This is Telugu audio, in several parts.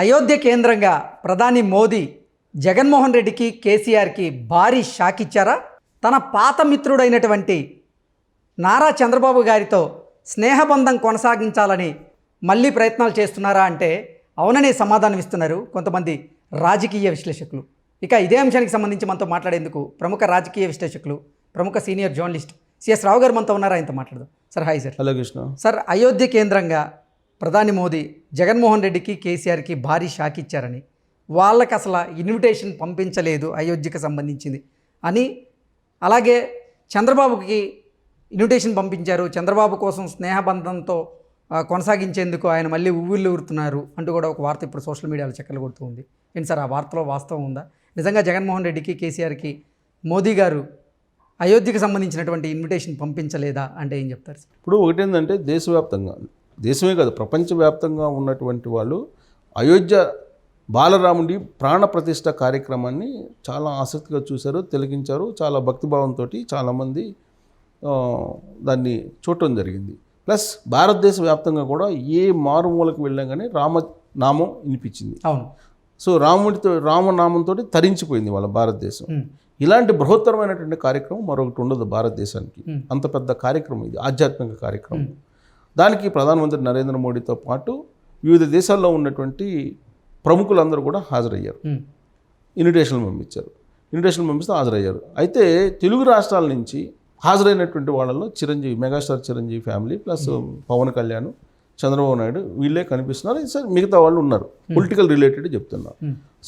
అయోధ్య కేంద్రంగా ప్రధాని మోదీ జగన్మోహన్ రెడ్డికి కేసీఆర్కి భారీ షాక్ ఇచ్చారా? తన పాత మిత్రుడైనటువంటి నారా చంద్రబాబు గారితో స్నేహబంధం కొనసాగించాలని మళ్ళీ ప్రయత్నాలు చేస్తున్నారా అంటే అవుననే సమాధానం ఇస్తున్నారు కొంతమంది రాజకీయ విశ్లేషకులు. ఇక ఇదే అంశానికి సంబంధించి మనతో మాట్లాడేందుకు ప్రముఖ రాజకీయ విశ్లేషకులు, ప్రముఖ సీనియర్ జర్నలిస్ట్ సిఎస్ రావు గారు మనతో ఉన్నారా? ఆయనతో మాట్లాడదాం. Sir hi sir. Hello Krishna. Sir, Ayodhya కేంద్రంగా ప్రధాని మోదీ జగన్మోహన్ రెడ్డికి కేసీఆర్కి భారీ షాక్ ఇచ్చారని, వాళ్ళకి అసలు ఇన్విటేషన్ పంపించలేదు అయోధ్యకు సంబంధించింది అని, అలాగే చంద్రబాబుకి ఇన్విటేషన్ పంపించారు, చంద్రబాబు కోసం స్నేహబంధంతో కొనసాగించేందుకు ఆయన మళ్ళీ ఉవ్విళ్ళు ఊరుతున్నారు అంటూ కూడా ఒక వార్త ఇప్పుడు సోషల్ మీడియాలో చక్కలు కొడుతూ ఉంది. ఏంటి సార్, ఆ వార్తలో వాస్తవం ఉందా? నిజంగా జగన్మోహన్ రెడ్డికి కేసీఆర్కి మోదీ గారు అయోధ్యకు సంబంధించినటువంటి ఇన్విటేషన్ పంపించలేదా అంటే ఏం చెప్తారు సార్? ఇప్పుడు ఒకటేంటంటే దేశవ్యాప్తంగా, దేశమే కాదు ప్రపంచవ్యాప్తంగా ఉన్నటువంటి వాళ్ళు అయోధ్య బాలరాముడి ప్రాణ ప్రతిష్ఠ కార్యక్రమాన్ని చాలా ఆసక్తిగా చూశారు, తిలకించారు. చాలా భక్తిభావంతో చాలామంది దాన్ని చూడటం జరిగింది. ప్లస్ భారతదేశ వ్యాప్తంగా కూడా ఏ మారుమూలకు వెళ్ళాం కానీ రామనామం వినిపించింది. అవును. సో రామనామంతో తరించిపోయింది వాళ్ళ భారతదేశం. ఇలాంటి బృహత్తరమైనటువంటి కార్యక్రమం మరొకటి ఉండదు భారతదేశానికి. అంత పెద్ద కార్యక్రమం ఇది, ఆధ్యాత్మిక కార్యక్రమం. దానికి ప్రధానమంత్రి నరేంద్ర మోడీతో పాటు వివిధ దేశాల్లో ఉన్నటువంటి ప్రముఖులందరూ కూడా హాజరయ్యారు. ఇన్విటేషన్లు పంపించారు. ఇన్విటేషన్లు పంపిస్తే హాజరయ్యారు. అయితే తెలుగు రాష్ట్రాల నుంచి హాజరైనటువంటి వాళ్ళలో Chiranjeevi, megastar Chiranjeevi family plus Pawan Kalyan, Chandrababu Naidu వీళ్ళే కనిపిస్తున్నారు. సార్ మిగతా వాళ్ళు ఉన్నారు, పొలిటికల్ రిలేటెడ్ చెప్తున్నారు.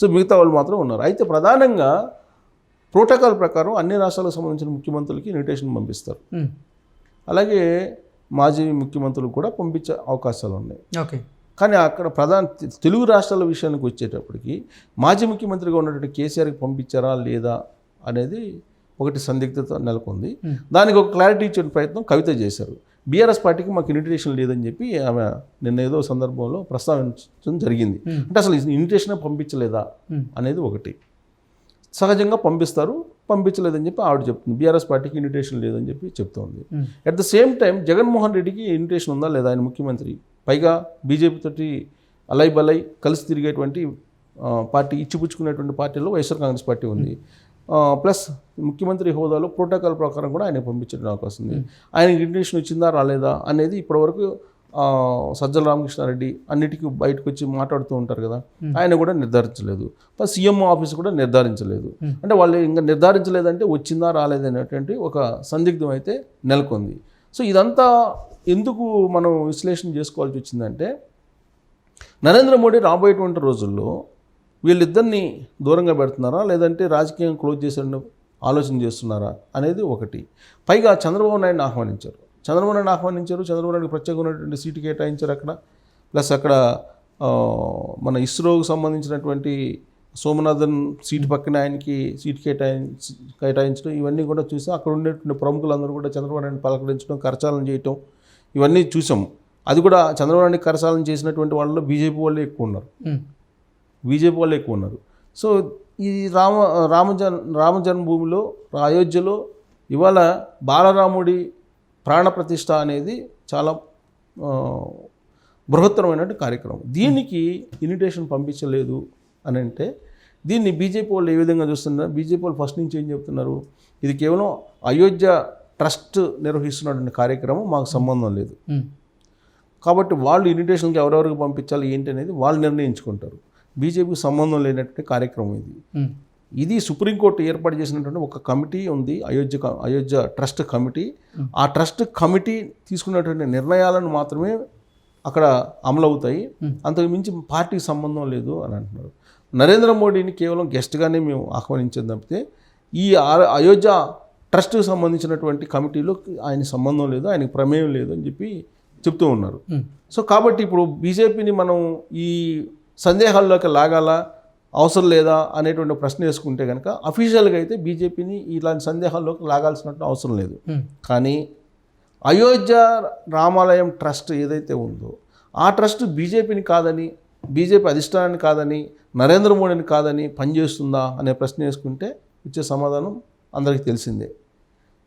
సో మిగతా వాళ్ళు మాత్రం ఉన్నారు. అయితే ప్రధానంగా ప్రోటోకాల్ ప్రకారం అన్ని రాష్ట్రాలకు సంబంధించిన ముఖ్యమంత్రులకి ఇన్విటేషన్ పంపిస్తారు. అలాగే మాజీ ముఖ్యమంత్రులు కూడా పంపించే అవకాశాలు ఉన్నాయి. ఓకే. కానీ అక్కడ తెలుగు రాష్ట్రాల విషయానికి వచ్చేటప్పటికి మాజీ ముఖ్యమంత్రిగా ఉన్నటువంటి కేసీఆర్కి పంపించారా లేదా అనేది ఒకటి సందిగ్ధత నెలకొంది. దానికి ఒక క్లారిటీ ఇచ్చే ప్రయత్నం కవిత చేశారు. బీఆర్ఎస్ పార్టీకి మాకు ఇన్విటేషన్ లేదని చెప్పి ఆమె నిన్న ఏదో సందర్భంలో ప్రస్తావించడం జరిగింది. అంటే అసలు ఇన్విటేషన్ పంపించలేదా అనేది ఒకటి. సహజంగా పంపిస్తారు, పంపించలేదని చెప్పి ఆవిడ చెప్తుంది. బీఆర్ఎస్ పార్టీకి ఇన్విటేషన్ లేదని చెప్పి చెప్తోంది. At the same time Jaganmohan రెడ్డికి ఇన్విటేషన్ ఉందా లేదా? ఆయన ముఖ్యమంత్రి, పైగా బీజేపీ తోటి అలై బలై కలిసి తిరిగేటువంటి పార్టీ, ఇచ్చిపుచ్చుకునేటువంటి పార్టీలో వైఎస్ఆర్ కాంగ్రెస్ పార్టీ ఉంది. ప్లస్ ముఖ్యమంత్రి హోదాలో ప్రోటోకాల్ ప్రకారం కూడా ఆయన పంపించడం అవకాశం ఉంది. ఆయనకి ఇన్విటేషన్ వచ్చిందా రాలేదా అనేది ఇప్పటివరకు సజ్జల రామకృష్ణారెడ్డి అన్నిటికీ బయటకు వచ్చి మాట్లాడుతూ ఉంటారు కదా, ఆయన కూడా నిర్ధారించలేదు. ప్లస్ సీఎం ఆఫీస్ కూడా నిర్ధారించలేదు. అంటే వాళ్ళు ఇంకా నిర్ధారించలేదంటే వచ్చిందా రాలేదనేటువంటి ఒక సందిగ్ధం అయితే నెలకొంది. సో ఇదంతా ఎందుకు మనం విశ్లేషణ చేసుకోవాల్సి వచ్చిందంటే, నరేంద్ర మోడీ రాబోయేటువంటి రోజుల్లో వీళ్ళిద్దరిని దూరంగా పెడుతున్నారా లేదంటే రాజకీయం క్లోజ్ చేసే ఆలోచన చేస్తున్నారా అనేది ఒకటి. పైగా చంద్రబాబు నాయుడిని ఆహ్వానించారు. చంద్రబాబు నాయుడుకి ప్రత్యేకమైనటువంటి సీటు కేటాయించారు అక్కడ. ప్లస్ అక్కడ మన ఇస్రోకు సంబంధించినటువంటి సోమనాథన్ సీటు పక్కన ఆయనకి సీటు కేటాయించడం, ఇవన్నీ కూడా చూసాం. అక్కడ ఉండేటువంటి ప్రముఖులందరూ కూడా చంద్రబాబు నాయుడిని పలకరించడం, కరచాలన చేయటం, ఇవన్నీ చూసాము. అది కూడా చంద్రబాబు నాయుడిని కరచాలన చేసినటువంటి వాళ్ళలో బీజేపీ వాళ్ళే ఎక్కువ ఉన్నారు. సో ఈ రామ జన్మభూమిలో, అయోధ్యలో ఇవాళ బాలరాముడి ప్రాణప్రతిష్ఠ అనేది చాలా బృహత్తరమైనటువంటి కార్యక్రమం. దీనికి ఇన్విటేషన్ పంపించలేదు అని అంటే దీన్ని బీజేపీ వాళ్ళు ఏ విధంగా చూస్తున్నారు? బీజేపీ వాళ్ళు ఫస్ట్ నుంచి ఏం చెప్తున్నారు? ఇది కేవలం అయోధ్య ట్రస్ట్ నిర్వహిస్తున్నటువంటి కార్యక్రమం, మాకు సంబంధం లేదు. కాబట్టి వాళ్ళు ఇన్విటేషన్కి ఎవరెవరికి పంపించాలి ఏంటి అనేది వాళ్ళు నిర్ణయించుకుంటారు. బీజేపీకి సంబంధం లేనటువంటి కార్యక్రమం ఇది సుప్రీంకోర్టు ఏర్పాటు చేసినటువంటి ఒక కమిటీ ఉంది, అయోధ్య ట్రస్ట్ కమిటీ. ఆ ట్రస్ట్ కమిటీ తీసుకున్నటువంటి నిర్ణయాలను మాత్రమే అక్కడ అమలవుతాయి, అంతకు మించి పార్టీకి సంబంధం లేదు అని అంటున్నారు. నరేంద్ర మోడీని కేవలం గెస్ట్గానే మేము ఆహ్వానించేది తప్పితే ఈ అయోధ్య ట్రస్ట్కి సంబంధించినటువంటి కమిటీలో ఆయన సంబంధం లేదు, ఆయనకి ప్రమేయం లేదు అని చెప్పి చెప్తూ ఉన్నారు. సో కాబట్టి ఇప్పుడు బీజేపీని మనం ఈ సందేహాల్లోకి లాగాలా, అవసరం లేదా అనేటువంటి ప్రశ్న వేసుకుంటే కనుక అఫీషియల్గా అయితే బీజేపీని ఇలాంటి సందేహాల్లోకి లాగాల్సినట్టు అవసరం లేదు. కానీ అయోధ్య రామాలయం ట్రస్ట్ ఏదైతే ఉందో ఆ ట్రస్ట్ బీజేపీని కాదని, బీజేపీ అధిష్టానాన్ని కాదని, నరేంద్ర మోడీని కాదని పనిచేస్తుందా అనే ప్రశ్న వేసుకుంటే ఇచ్చే సమాధానం అందరికీ తెలిసిందే.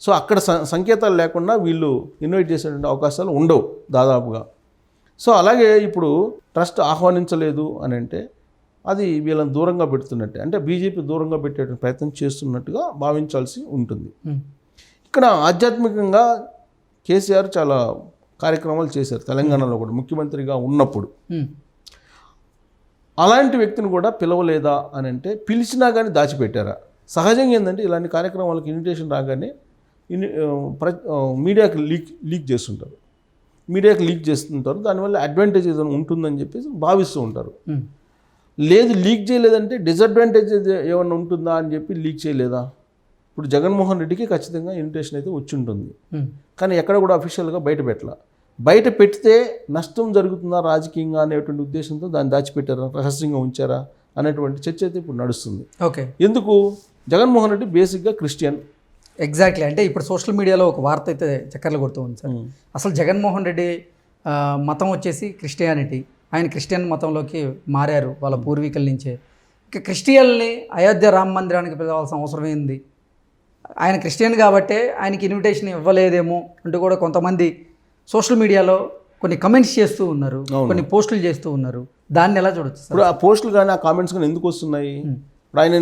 సో అక్కడ సంకేతాలు లేకుండా వీళ్ళు ఇన్వైట్ చేసేటువంటి అవకాశాలు ఉండవు దాదాపుగా. సో అలాగే ఇప్పుడు ట్రస్ట్ ఆహ్వానించలేదు అని అంటే అది వీళ్ళని దూరంగా పెడుతున్నట్టే, అంటే బీజేపీ దూరంగా పెట్టే ప్రయత్నం చేస్తున్నట్టుగా భావించాల్సి ఉంటుంది. ఇక్కడ ఆధ్యాత్మికంగా కేసీఆర్ చాలా కార్యక్రమాలు చేశారు తెలంగాణలో కూడా ముఖ్యమంత్రిగా ఉన్నప్పుడు. అలాంటి వ్యక్తిని కూడా పిలవలేదా అని అంటే పిలిచినా కానీ దాచిపెట్టారా? సహజంగా ఏంటంటే ఇలాంటి కార్యక్రమాలకు ఇన్విటేషన్ రాగానే మీడియాకి లీక్ చేస్తుంటారు, దానివల్ల అడ్వాంటేజ్ ఏదైనా ఉంటుందని చెప్పేసి భావిస్తూ ఉంటారు. లేదు లీక్ చేయలేదంటే డిసడ్వాంటేజ్ ఏమైనా ఉంటుందా అని చెప్పి లీక్ చేయలేదా? ఇప్పుడు జగన్మోహన్ రెడ్డికి ఖచ్చితంగా ఇన్విటేషన్ అయితే వచ్చి ఉంటుంది, కానీ ఎక్కడ కూడా అఫీషియల్గా బయట పెడితే నష్టం జరుగుతుందా రాజకీయంగా అనేటువంటి ఉద్దేశంతో దాన్ని దాచిపెట్టారా, రహస్యంగా ఉంచారా అనేటువంటి చర్చ అయితే ఇప్పుడు నడుస్తుంది. ఓకే, ఎందుకు? జగన్మోహన్ రెడ్డి బేసిక్గా క్రిస్టియన్. ఎగ్జాక్ట్లీ, అంటే ఇప్పుడు సోషల్ మీడియాలో ఒక వార్త అయితే చక్కర్లు కొడుతూ ఉంది సార్. అసలు జగన్మోహన్ రెడ్డి మతం వచ్చేసి క్రిస్టియానిటీ, ఆయన క్రిస్టియన్ మతంలోకి మారారు వాళ్ళ పూర్వీకుల నుంచే. ఇక క్రిస్టియన్ని అయోధ్య రామ మందిరానికి పిలవాల్సిన అవసరం ఏంది? ఆయన క్రిస్టియన్ కాబట్టే ఆయనకి ఇన్విటేషన్ ఇవ్వలేదేమో అంటూ కూడా కొంతమంది సోషల్ మీడియాలో కొన్ని కమెంట్స్ చేస్తూ ఉన్నారు, కొన్ని పోస్టులు చేస్తూ ఉన్నారు. దాన్ని ఎలా చూడొచ్చు సార్? ఇప్పుడు ఆ పోస్టులు కానీ ఆ కామెంట్స్ కానీ ఎందుకు వస్తున్నాయి? ఇప్పుడు ఆయన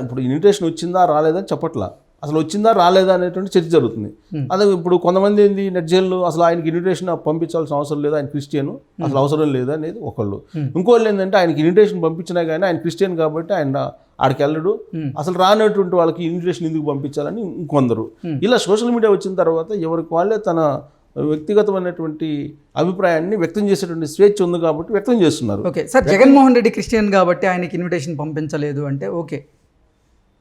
ఇప్పుడు ఇన్విటేషన్ వచ్చిందా రాలేదని చెప్పట్లా, అసలు వచ్చిందా రాలేదా అనేటువంటి చర్చ జరుగుతుంది. అదే ఇప్పుడు కొంతమంది ఏంది నెట్జైల్లో అసలు ఆయనకి ఇన్విటేషన్ పంపించాల్సిన అవసరం లేదు, ఆయన క్రిస్టియన్, అసలు అవసరం లేదు అనేది ఒకళ్ళు. ఇంకోళ్ళు ఏంటంటే ఆయనకి ఇన్విటేషన్ పంపించినా కానీ ఆయన క్రిస్టియన్ కాబట్టి ఆయన ఆడికి వెళ్ళడు, అసలు రానటువంటి వాళ్ళకి ఇన్విటేషన్ ఎందుకు పంపించాలని ఇంకొందరు. ఇలా సోషల్ మీడియా వచ్చిన తర్వాత ఎవరికి వాళ్ళే తన వ్యక్తిగతమైనటువంటి అభిప్రాయాన్ని వ్యక్తం చేసేటువంటి స్వేచ్ఛ ఉంది కాబట్టి వ్యక్తం చేస్తున్నారు. Okay sir, Jaganmohan Reddy Christian కాబట్టి ఆయనకి ఇన్విటేషన్ పంపించలేదు అంటే ఓకే,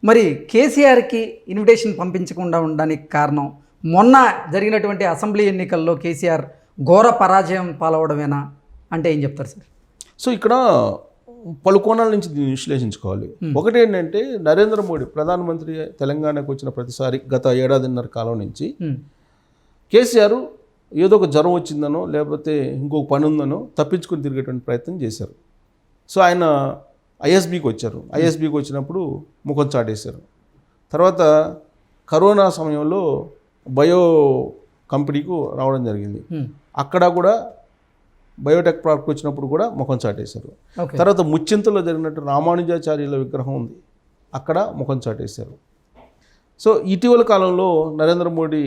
మరి కేసీఆర్కి ఇన్విటేషన్ పంపించకుండా ఉండడానికి కారణం మొన్న జరిగినటువంటి అసెంబ్లీ ఎన్నికల్లో కేసీఆర్ ఘోర పరాజయం పాలవడమేనా అంటే ఏం చెప్తారు సార్? సో ఇక్కడ పలు కోణాల నుంచి దీన్ని విశ్లేషించుకోవాలి. ఒకటి ఏంటంటే నరేంద్ర మోడీ ప్రధానమంత్రి తెలంగాణకు వచ్చిన ప్రతిసారి గత 1.5 ఏళ్ల కాలం నుంచి కేసీఆర్ ఏదో ఒక జ్వరం వచ్చిందనో లేకపోతే ఇంకొక పని ఉందనో తప్పించుకొని తిరిగేటువంటి ప్రయత్నం చేశారు. సో ఆయన ఐఎస్బీకి వచ్చారు, ఐఎస్బీకి వచ్చినప్పుడు ముఖం చాటేశారు. తర్వాత కరోనా సమయంలో బయో కంపెనీకు రావడం జరిగింది, అక్కడ కూడా బయోటెక్ ప్రాడక్ట్ వచ్చినప్పుడు కూడా ముఖం చాటేశారు. తర్వాత ముచ్చింతలో జరిగినట్టు రామానుజాచార్యుల విగ్రహం ఉంది, అక్కడ ముఖం చాటేశారు. సో ఇటీవల కాలంలో నరేంద్ర మోడీ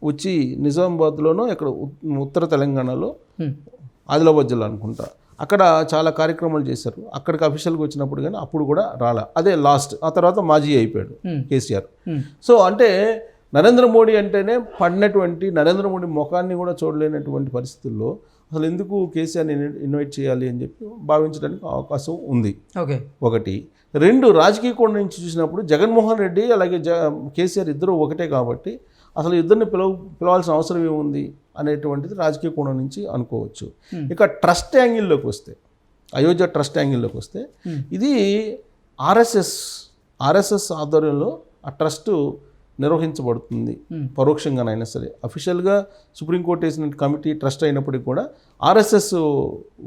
వచ్చి నిజామాబాద్లోనో ఇక్కడ ఉత్తర తెలంగాణలో ఆదిలాబాద్ జిల్లా అనుకుంటా, అక్కడ చాలా కార్యక్రమాలు చేశారు. అక్కడికి అఫీషియల్గా వచ్చినప్పుడు కానీ అప్పుడు కూడా రాలే, అదే లాస్ట్. ఆ తర్వాత మాజీ అయిపోయాడు కేసీఆర్. సో అంటే నరేంద్ర మోడీ అంటేనే పడినటువంటి నరేంద్ర మోడీ ముఖాన్ని కూడా చూడలేనటువంటి పరిస్థితుల్లో అసలు ఎందుకు కేసీఆర్ని ఇన్వైట్ చేయాలి అని చెప్పి భావించడానికి అవకాశం ఉంది. ఒకటి. రెండు, రాజకీయ కోణం నుంచి చూసినప్పుడు జగన్మోహన్ రెడ్డి అలాగే కేసీఆర్ ఇద్దరు ఒకటే కాబట్టి అసలు ఇద్దరిని పిలవాల్సిన అవసరం ఏముంది అనేటువంటిది రాజకీయ కోణం నుంచి అనుకోవచ్చు. ఇక ట్రస్ట్ యాంగిల్లోకి వస్తే, అయోధ్య ట్రస్ట్ యాంగిల్లోకి వస్తే, ఇది ఆర్ఎస్ఎస్ ఆధ్వర్యంలో ఆ ట్రస్ట్ నిర్వహించబడుతుంది, పరోక్షంగానైనా సరే. అఫీషియల్గా సుప్రీంకోర్టు వేసిన కమిటీ ట్రస్ట్ అయినప్పటికీ కూడా ఆర్ఎస్ఎస్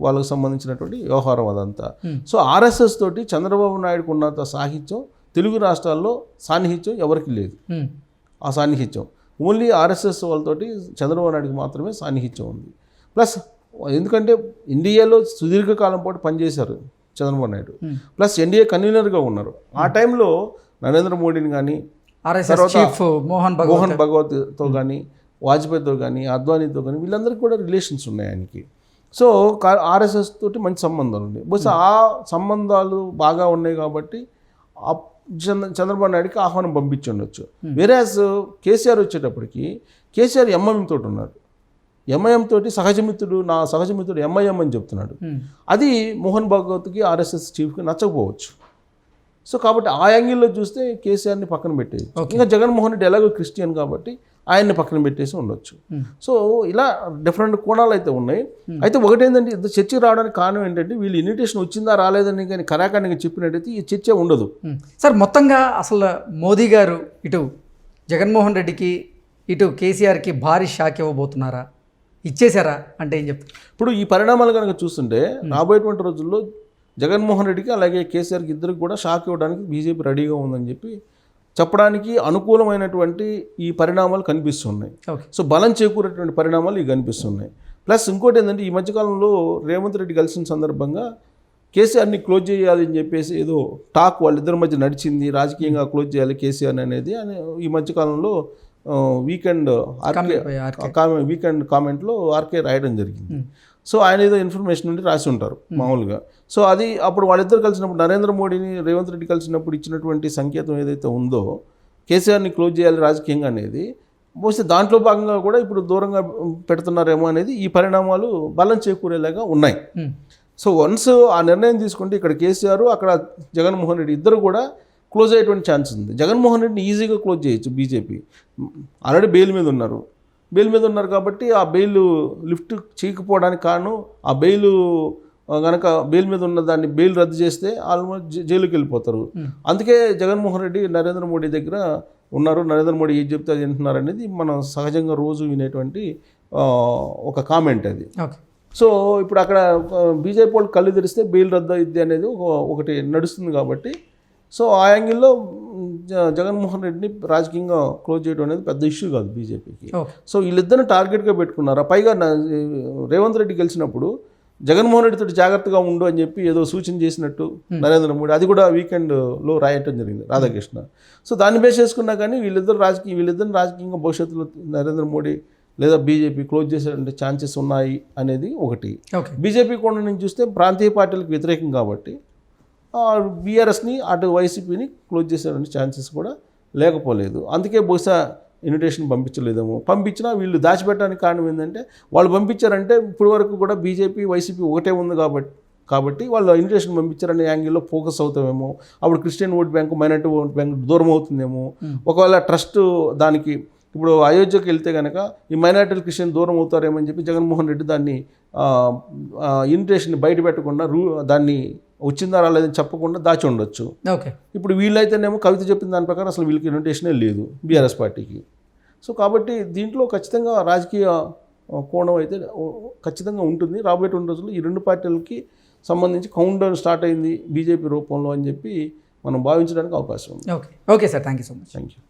వాళ్ళకు సంబంధించినటువంటి వ్యవహారం అదంతా. సో ఆర్ఎస్ఎస్ తోటి చంద్రబాబు నాయుడుకు ఉన్నంత సాహిత్యం తెలుగు రాష్ట్రాల్లో సాన్నిహిత్యం ఎవరికి లేదు. ఆ సాన్నిహిత్యం ఓన్లీ ఆర్ఎస్ఎస్ వాళ్ళతోటి చంద్రబాబు నాయుడుకి మాత్రమే సాన్నిహిత్యం ఉంది. ప్లస్ ఎందుకంటే ఎన్డీఏలో సుదీర్ఘకాలం పాటు పనిచేశారు చంద్రబాబు నాయుడు, ప్లస్ ఎన్డీఏ కన్వీనర్గా ఉన్నారు. ఆ టైంలో నరేంద్ర మోడీని కానీ మోహన్ భగవత్తో కానీ వాజ్పేయితో కానీ అద్వానీతో కానీ వీళ్ళందరికీ కూడా రిలేషన్స్ ఉన్నాయి ఆయనకి. సో ఆర్ఎస్ఎస్ తోటి మంచి సంబంధాలు ఉన్నాయి. బహుశా ఆ సంబంధాలు బాగా ఉన్నాయి కాబట్టి చంద్రబాబు నాయుడుకి ఆహ్వానం పంపించి ఉండొచ్చు. వేరేస్ కేసీఆర్ వచ్చేటప్పటికి కేసీఆర్ ఎంఐఎం తోటి ఉన్నాడు, ఎంఐఎం తోటి నా సహజమిత్రుడు ఎంఐఎం అని చెప్తున్నాడు. అది మోహన్ భగవత్కి ఆర్ఎస్ఎస్ చీఫ్కి నచ్చకపోవచ్చు. సో కాబట్టి ఆ యాంగిల్లో చూస్తే కేసీఆర్ని పక్కన పెట్టేది. ఇంకా జగన్మోహన్ రెడ్డి ఎలాగో క్రిస్టియన్ కాబట్టి ఆయన్ని పక్కన పెట్టేసి ఉండొచ్చు. సో ఇలా డిఫరెంట్ కోణాలు అయితే ఉన్నాయి. అయితే ఒకటేంటంటే ఇంత చర్చ రావడానికి కారణం ఏంటంటే వీళ్ళు ఇన్విటేషన్ వచ్చిందా రాలేదని కానీ కరాఖండిగా చెప్పినట్టయితే ఈ చర్చ ఉండదు. సార్ మొత్తంగా అసలు మోదీ గారు ఇటు జగన్మోహన్ రెడ్డికి ఇటు కేసీఆర్కి భారీ షాక్ ఇవ్వబోతున్నారా, ఇచ్చేశారా అంటే ఏం చెప్తారు? ఇప్పుడు ఈ పరిణామాలు కనుక చూస్తుంటే రాబోయేటువంటి రోజుల్లో జగన్మోహన్ రెడ్డికి అలాగే కేసీఆర్కి ఇద్దరికి కూడా షాక్ ఇవ్వడానికి బీజేపీ రెడీగా ఉందని చెప్పడానికి అనుకూలమైనటువంటి ఈ పరిణామాలు కనిపిస్తున్నాయి. సో బలం చేకూరేటువంటి పరిణామాలు ఇవి కనిపిస్తున్నాయి. ప్లస్ ఇంకోటి ఏంటంటే ఈ మధ్యకాలంలో రేవంత్ రెడ్డి కలిసిన సందర్భంగా కేసీఆర్ని క్లోజ్ చేయాలి అని చెప్పేసి ఏదో టాక్ వాళ్ళిద్దరి మధ్య నడిచింది, రాజకీయంగా క్లోజ్ చేయాలి కేసీఆర్ అనేది అని ఈ మధ్యకాలంలో వీకెండ్ కామెంట్లో ఆర్కే రాయడం జరిగింది. సో ఆయన ఏదో ఇన్ఫర్మేషన్ నుండి రాసి ఉంటారు మామూలుగా. సో అది అప్పుడు వాళ్ళిద్దరు కలిసినప్పుడు నరేంద్ర మోడీని రేవంత్ రెడ్డి కలిసినప్పుడు ఇచ్చినటువంటి సంకేతం ఏదైతే ఉందో కేసీఆర్ని క్లోజ్ చేయాలి రాజకీయంగా అనేది, బహుశా దాంట్లో భాగంగా కూడా ఇప్పుడు దూరంగా పెడుతున్నారేమో అనేది ఈ పరిణామాలు బలం చేకూరేలాగా ఉన్నాయి. సో వన్స్ ఆ నిర్ణయం తీసుకుంటే ఇక్కడ కేసీఆర్ అక్కడ జగన్మోహన్ రెడ్డి ఇద్దరు కూడా క్లోజ్ అయ్యేటువంటి ఛాన్స్ ఉంది. జగన్మోహన్ రెడ్డిని ఈజీగా క్లోజ్ చేయొచ్చు బీజేపీ. ఆల్రెడీ బెయిల్ మీద ఉన్నారు కాబట్టి ఆ బెయిల్ లిఫ్ట్ చేయకపోవడానికి కారణం ఆ బెయిల్ కనుక బెయిల్ మీద ఉన్న దాన్ని బెయిల్ రద్దు చేస్తే ఆల్మోస్ట్ జైలుకి వెళ్ళిపోతారు. అందుకే జగన్మోహన్ రెడ్డి నరేంద్ర మోడీ దగ్గర ఉన్నారు. నరేంద్ర మోడీ ఏం చెప్తే అది వింటున్నారు అనేది మనం సహజంగా రోజు వినేటువంటి ఒక కామెంట్ అది. సో ఇప్పుడు అక్కడ బీజేపీ వాళ్ళు కళ్ళు తెరిస్తే బెయిల్ రద్దు అయింది అనేది ఒకటి నడుస్తుంది కాబట్టి సో ఆ యాంగిల్లో జగన్మోహన్ రెడ్డిని రాజకీయంగా క్లోజ్ చేయడం అనేది పెద్ద ఇష్యూ కాదు బీజేపీకి. సో వీళ్ళిద్దరిని టార్గెట్గా పెట్టుకున్నారు. పైగా రేవంత్ రెడ్డి గెలిచినప్పుడు జగన్మోహన్ రెడ్డితో జాగ్రత్తగా ఉండు అని చెప్పి ఏదో సూచన చేసినట్టు నరేంద్ర మోడీ అది కూడా వీకెండ్లో రాయటం జరిగింది రాధాకృష్ణ. సో దాన్ని బేస్ చేసుకున్నా కానీ వీళ్ళిద్దరిని రాజకీయంగా భవిష్యత్తులో నరేంద్ర మోడీ లేదా బీజేపీ క్లోజ్ చేసేటువంటి ఛాన్సెస్ ఉన్నాయి అనేది ఒకటి. బీజేపీ కోణం నుంచి చూస్తే ప్రాంతీయ పార్టీలకు వ్యతిరేకం కాబట్టి బీఆర్ఎస్ని అటు వైసీపీని క్లోజ్ చేసేటువంటి ఛాన్సెస్ కూడా లేకపోలేదు. అందుకే బహుశా ఇన్విటేషన్ పంపించినా వీళ్ళు దాచిపెట్టడానికి కారణం ఏంటంటే వాళ్ళు పంపించారంటే ఇప్పటి వరకు కూడా బీజేపీ వైసీపీ ఒకటే ఉంది కాబట్టి వాళ్ళు ఇన్విటేషన్ పంపించారనే యాంగిల్లో ఫోకస్ అవుతామేమో. అప్పుడు Christian vote bank minority vote bank దూరం అవుతుందేమో. ఒకవేళ ట్రస్ట్ దానికి ఇప్పుడు అయోధ్యకి వెళ్తే కనుక ఈ మైనారిటీ క్రిస్టియన్ దూరం అవుతారేమని చెప్పి జగన్మోహన్ రెడ్డి దాన్ని ఇన్విటేషన్ బయట పెట్టకుండా దాన్ని వచ్చిందా రాలేదని చెప్పకుండా దాచి ఉండొచ్చు. ఇప్పుడు వీళ్ళైతేనేమో కవిత చెప్పిన దాని ప్రకారం అసలు వీళ్ళకి ఇన్విటేషనే లేదు బీఆర్ఎస్ పార్టీకి. సో కాబట్టి దీంట్లో ఖచ్చితంగా రాజకీయ కోణం అయితే ఖచ్చితంగా ఉంటుంది. రాబోయేటువంటి రోజుల్లో ఈ రెండు పార్టీలకి సంబంధించి కౌంట్ డౌన్ స్టార్ట్ అయింది బీజేపీ రూపంలో అని చెప్పి మనం భావించడానికి అవకాశం ఉంది. Okay sir, thank you so much. Thank you.